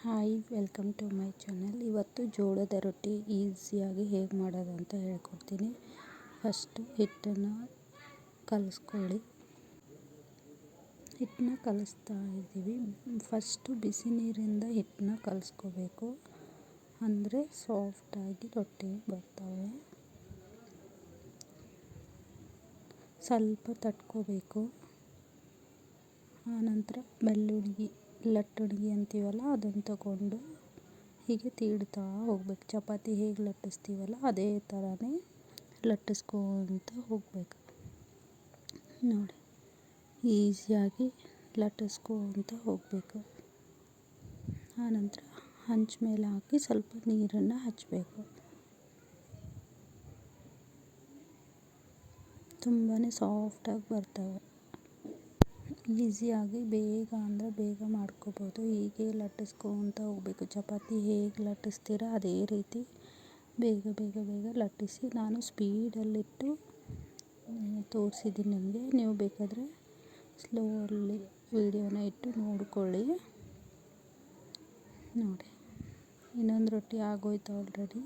Hi, welcome to my channel. ಇವತ್ತು ಜೋಳದ ರೊಟ್ಟಿ ಈಸಿಯಾಗಿ ಹೇಗೆ ಮಾಡೋದು ಅಂತ ಹೇಳ್ಕೊಡ್ತೀನಿ. ಫಸ್ಟು ಹಿಟ್ಟನ್ನು ಕಲಿಸ್ಕೊಳ್ಳಿ. ಹಿಟ್ಟನ್ನ ಕಲಿಸ್ತಾ ಇದ್ದೀವಿ. ಫಸ್ಟು ಬಿಸಿ ನೀರಿಂದ ಹಿಟ್ಟನ್ನ ಕಲಿಸ್ಕೋಬೇಕು, ಅಂದರೆ ಸಾಫ್ಟಾಗಿ ರೊಟ್ಟಿ ಬರ್ತವೆ. ಸ್ವಲ್ಪ ತಟ್ಕೋಬೇಕು. ಆನಂತರ ಬೆಳ್ಳುಳ್ಳಿ ಲಟ್ಟುಣಿಗೆ ಅಂತೀವಲ್ಲ, ಅದನ್ನು ತಗೊಂಡು ಹೀಗೆ ತೀಡ್ತಾ ಹೋಗ್ಬೇಕು. ಚಪಾತಿ ಹೇಗೆ ಲಟ್ಟಿಸ್ತೀವಲ್ಲ ಅದೇ ಥರನೇ ಲಟ್ಟಿಸ್ಕೊತ ಹೋಗಬೇಕು. ನೋಡಿ, ಈಸಿಯಾಗಿ ಲಟ್ಟಿಸ್ಕೊತ ಹೋಗಬೇಕು. ಆನಂತರ ಹಂಚು ಮೇಲೆ ಹಾಕಿ ಸ್ವಲ್ಪ ನೀರನ್ನು ಹಚ್ಚಬೇಕು. ತುಂಬಾ ಸಾಫ್ಟಾಗಿ ಬರ್ತವೆ. ಈಸಿಯಾಗಿ ಬೇಗ ಅಂದರೆ ಬೇಗ ಮಾಡ್ಕೋಬೋದು. ಹೀಗೆ ಲಟ್ಟಿಸ್ಕೊತ ಹೋಗಬೇಕು. ಚಪಾತಿ ಹೇಗೆ ಲಟ್ಟಿಸ್ತೀರ ಅದೇ ರೀತಿ ಬೇಗ ಬೇಗ ಬೇಗ ಲಟ್ಟಿಸಿ. ನಾನು ಸ್ಪೀಡಲ್ಲಿಟ್ಟು ತೋರಿಸಿದ್ದೀನಿ ನಿಮಗೆ. ನೀವು ಬೇಕಾದರೆ ಸ್ಲೋಲ್ಲಿ ವಿಡಿಯೋನ ಇಟ್ಟು ನೋಡ್ಕೊಳ್ಳಿ. ನೋಡಿ, ಇನ್ನೊಂದು ರೊಟ್ಟಿ ಆಗೋಯ್ತು ಆಲ್ರೆಡಿ.